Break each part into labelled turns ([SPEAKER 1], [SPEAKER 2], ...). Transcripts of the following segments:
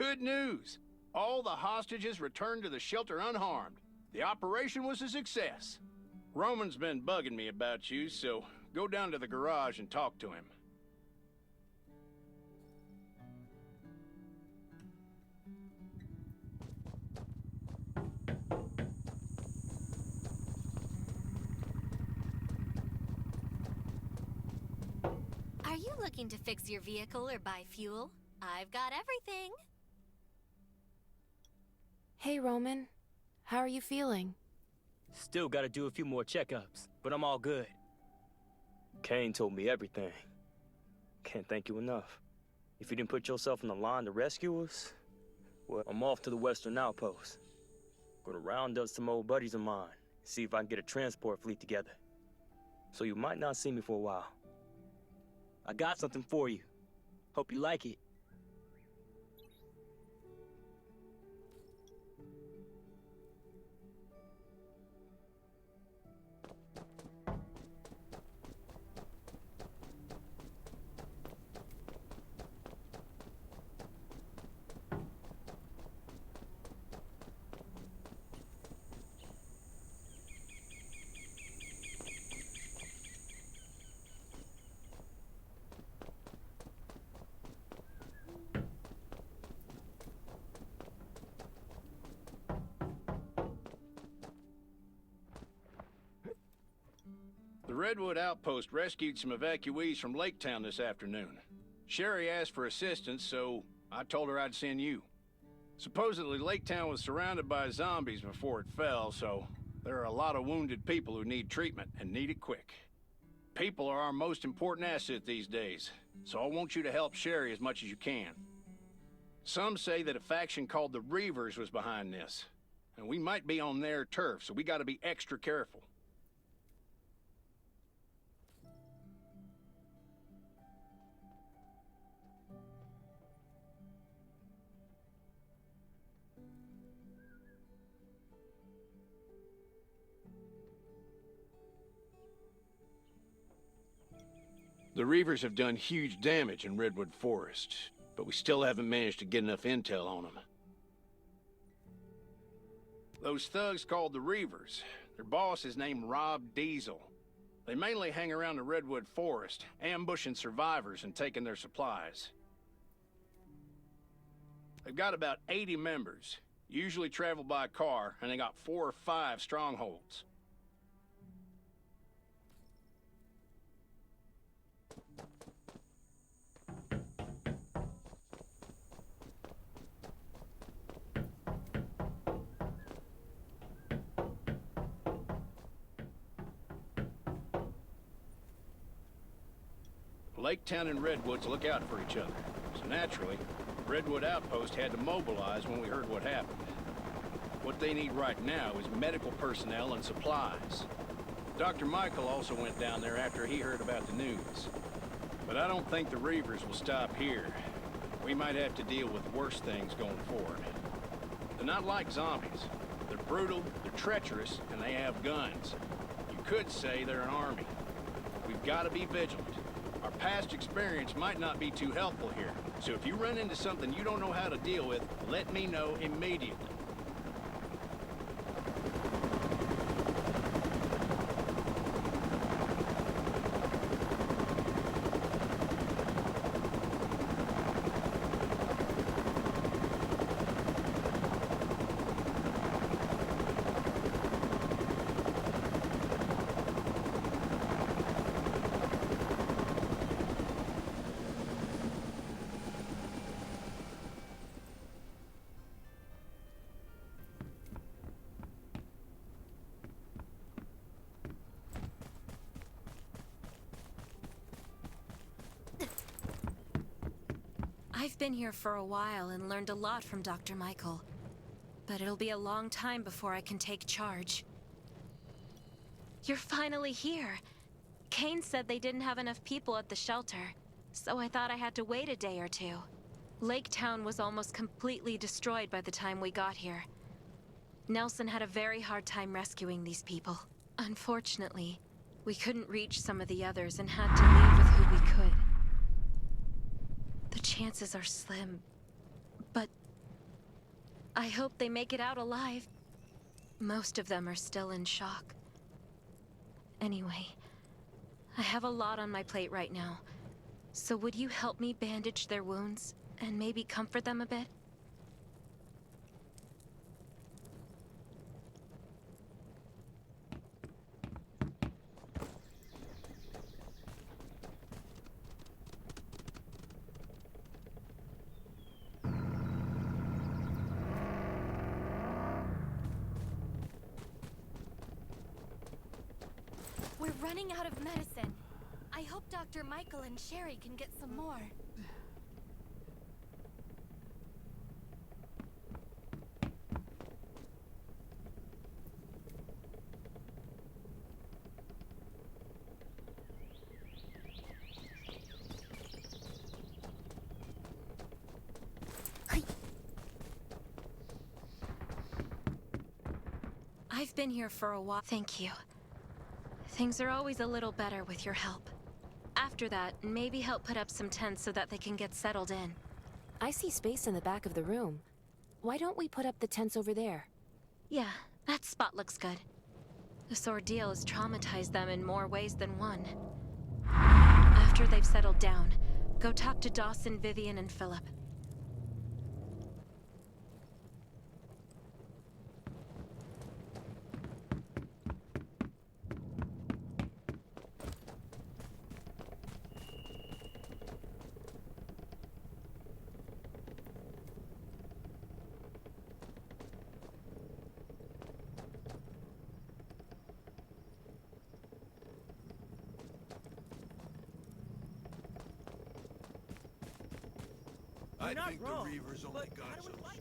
[SPEAKER 1] Good news! All the hostages returned to the shelter unharmed. The operation was a success. Roman's been bugging me about you, so go down to the garage and talk to him.
[SPEAKER 2] Are you looking to fix your vehicle or buy fuel? I've got everything.
[SPEAKER 3] Hey, Roman. How are you feeling?
[SPEAKER 4] Still gotta do a few more checkups, but I'm all good. Kane told me everything. Can't thank you enough. If you didn't put yourself on the line to rescue us, well, I'm off to the Western Outpost. Gonna round up some old buddies of mine, see if I can get a transport fleet together. So you might not see me for a while. I got something for you. Hope you like it.
[SPEAKER 1] The Redwood Outpost rescued some evacuees from Lake Town this afternoon. Sherry asked for assistance, so I told her I'd send you. Supposedly, Lake Town was surrounded by zombies before it fell, so there are a lot of wounded people who need treatment, and need it quick. People are our most important asset these days, so I want you to help Sherry as much as you can. Some say that a faction called the Reavers was behind this, and we might be on their turf, so we gotta be extra careful. The Reavers have done huge damage in Redwood Forest, but we still haven't managed to get enough intel on them. Those thugs called the Reavers, their boss is named Rob Diesel. They mainly hang around the Redwood Forest, ambushing survivors and taking their supplies. They've got about 80 members, usually travel by car, and they got 4 or 5 strongholds. Lake Town and Redwoods look out for each other, so naturally, Redwood Outpost had to mobilize when we heard what happened. What they need right now is medical personnel and supplies. Dr. Michael also went down there after he heard about the news. But I don't think the Reavers will stop here. We might have to deal with worse things going forward. They're not like zombies. They're brutal, they're treacherous, and they have guns. You could say they're an army. We've got to be vigilant. Our past experience might not be too helpful here, so if you run into something you don't know how to deal with, let me know immediately.
[SPEAKER 2] I've been here for a while and learned a lot from Dr. Michael. But it'll be a long time before I can take charge. You're finally here. Kane said they didn't have enough people at the shelter, so I thought I had to wait a day or two. Lake Town was almost completely destroyed by the time we got here. Nelson had a very hard time rescuing these people. Unfortunately, we couldn't reach some of the others and had to leave with who we could. The chances are slim, but I hope they make it out alive. Most of them are still in shock. Anyway, I have a lot on my plate right now. So would you help me bandage their wounds and maybe comfort them a bit?
[SPEAKER 5] We're running out of medicine. I hope Dr. Michael and Sherry can get some more.
[SPEAKER 2] I've been here for a while. Thank you. Things are always a little better with your help. After that, maybe help put up some tents so that they can get settled in.
[SPEAKER 3] I see space in the back of the room. Why don't we put up the tents over there?
[SPEAKER 2] Yeah, that spot looks good. This ordeal has traumatized them in more ways than one. After they've settled down, go talk to Dawson, Vivian, and Philip.
[SPEAKER 6] I think the Reavers only got so strong.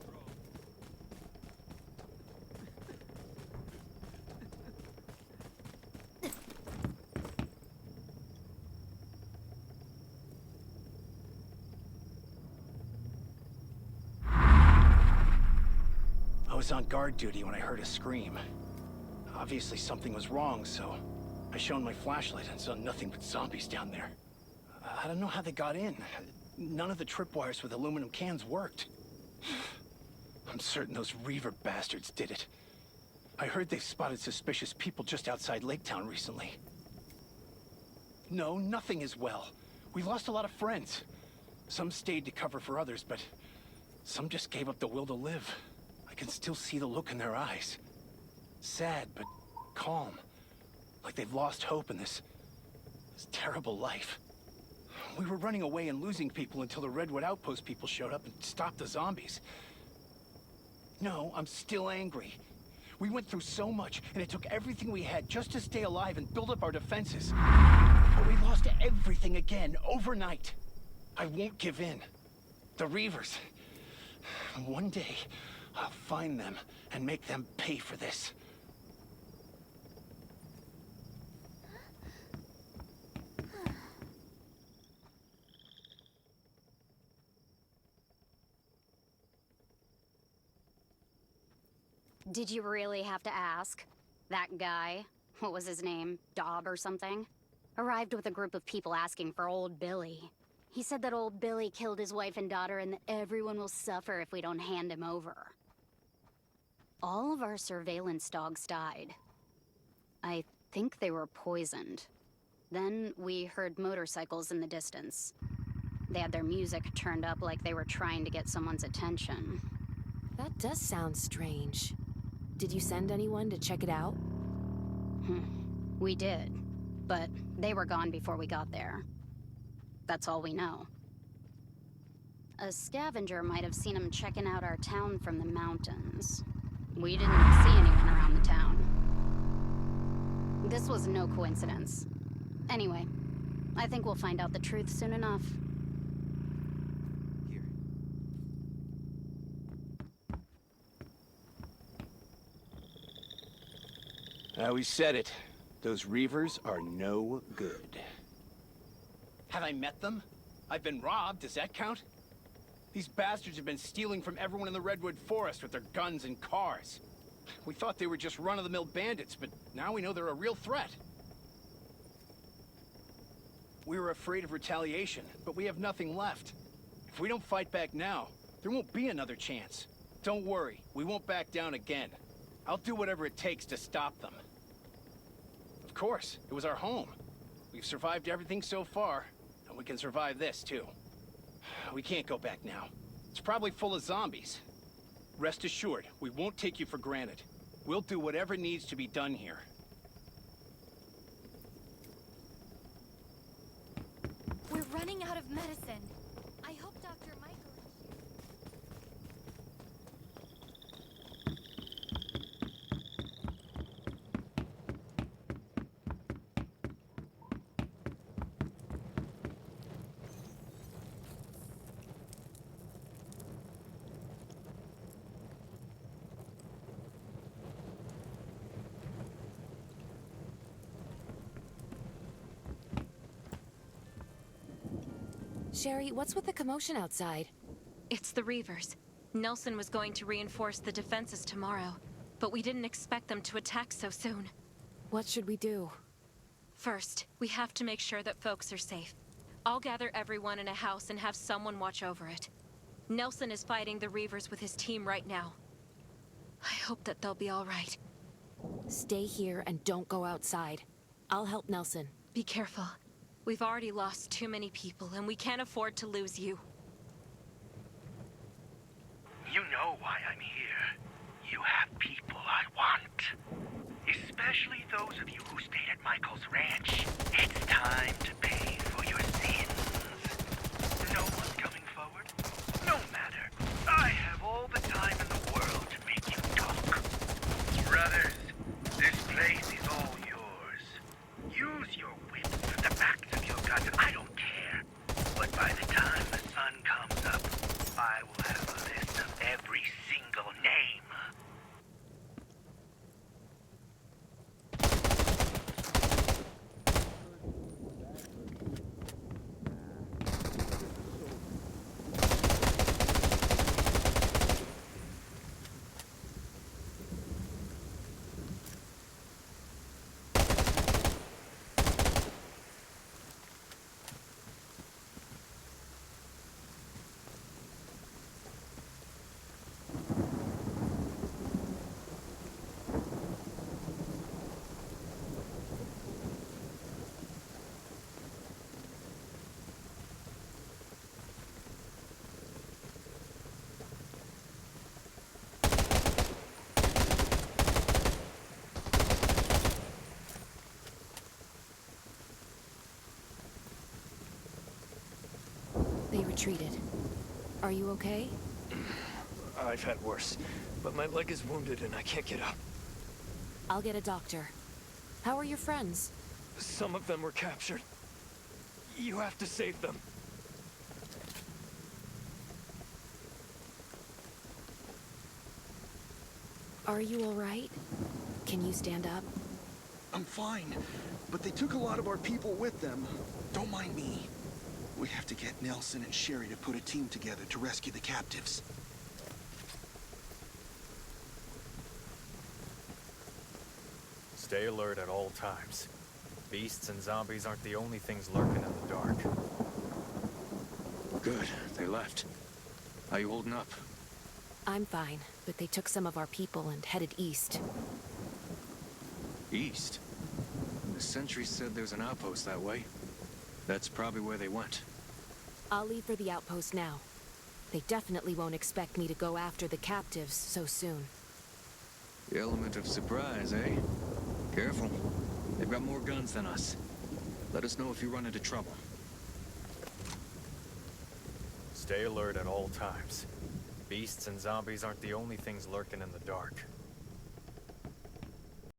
[SPEAKER 1] I was on guard duty when I heard a scream. Obviously something was wrong, so I shone my flashlight and saw nothing but zombies down there. I don't know how they got in. None of the tripwires with aluminum cans worked. I'm certain those Reaver bastards did it. I heard they've spotted suspicious people just outside Lake Town recently. No, nothing is well. We lost a lot of friends. Some stayed to cover for others, but some just gave up the will to live. I can still see the look in their eyes. Sad, but calm. Like they've lost hope in this terrible life. We were running away and losing people until the Redwood Outpost people showed up and stopped the zombies. No, I'm still angry. We went through so much, and it took everything we had just to stay alive and build up our defenses. But we lost everything again, overnight. I won't give in. The Reavers. One day, I'll find them and make them pay for this.
[SPEAKER 7] Did you really have to ask? That guy, what was his name, Dobb or something, arrived with a group of people asking for old Billy. He said that old Billy killed his wife and daughter and that everyone will suffer if we don't hand him over. All of our surveillance dogs died. I think they were poisoned. Then we heard motorcycles in the distance. They had their music turned up like they were trying to get someone's attention.
[SPEAKER 3] That does sound strange. Did you send anyone to check it out?
[SPEAKER 7] We did, but they were gone before we got there. That's all we know. A scavenger might have seen them checking out our town from the mountains. We didn't see anyone around the town. This was no coincidence. Anyway, I think we'll find out the truth soon enough.
[SPEAKER 1] We said it. Those Reavers are no good. Have I met them? I've been robbed, does that count? These bastards have been stealing from everyone in the Redwood Forest with their guns and cars. We thought they were just run-of-the-mill bandits, but now we know they're a real threat. We were afraid of retaliation, but we have nothing left. If we don't fight back now, there won't be another chance. don't worry. We won't back down again. I'll do whatever it takes to stop them. Of course, it was our home. We've survived everything so far, and we can survive this, too. We can't go back now. It's probably full of zombies. Rest assured, we won't take you for granted. We'll do whatever needs to be done here.
[SPEAKER 5] We're running out of medicine. I hope Dr. Michael...
[SPEAKER 3] Sherry, what's with the commotion outside?
[SPEAKER 2] It's the Reavers. Nelson was going to reinforce the defenses tomorrow, but we didn't expect them to attack so soon.
[SPEAKER 3] What should we do?
[SPEAKER 2] First, we have to make sure that folks are safe. I'll gather everyone in a house and have someone watch over it. Nelson is fighting the Reavers with his team right now. I hope that they'll be all right.
[SPEAKER 3] Stay here and don't go outside. I'll help Nelson.
[SPEAKER 2] Be careful. We've already lost too many people, and we can't afford to lose you.
[SPEAKER 8] You know why I'm here. You have people I want. Especially those of you who stayed at Michael's ranch. It's time to pay for your sins. No one's coming forward? No matter. I have all the time in the world to make you talk. Brothers, this place is all yours. Use your wits and the backs of your guns. I don't care. But by the time the sun comes up, I will have a list of every single name.
[SPEAKER 3] They retreated. Are you okay?
[SPEAKER 4] I've had worse, but my leg is wounded and I can't get up.
[SPEAKER 3] I'll get a doctor. How are your friends?
[SPEAKER 4] Some of them were captured. You have to save them.
[SPEAKER 3] Are you all right? Can you stand up?
[SPEAKER 6] I'm fine, but they took a lot of our people with them. Don't mind me. We have to get Nelson and Sherry to put a team together to rescue the captives.
[SPEAKER 9] Stay alert at all times. Beasts and zombies aren't the only things lurking in the dark.
[SPEAKER 10] Good. They left. How you holding up?
[SPEAKER 3] I'm fine, but they took some of our people and headed east.
[SPEAKER 10] East? The sentry said there's an outpost that way. That's probably where they went.
[SPEAKER 3] I'll leave for the outpost now. They definitely won't expect me to go after the captives so soon.
[SPEAKER 10] The element of surprise, eh? Careful. They've got more guns than us. Let us know if you run into trouble.
[SPEAKER 9] Stay alert at all times. Beasts and zombies aren't the only things lurking in the dark.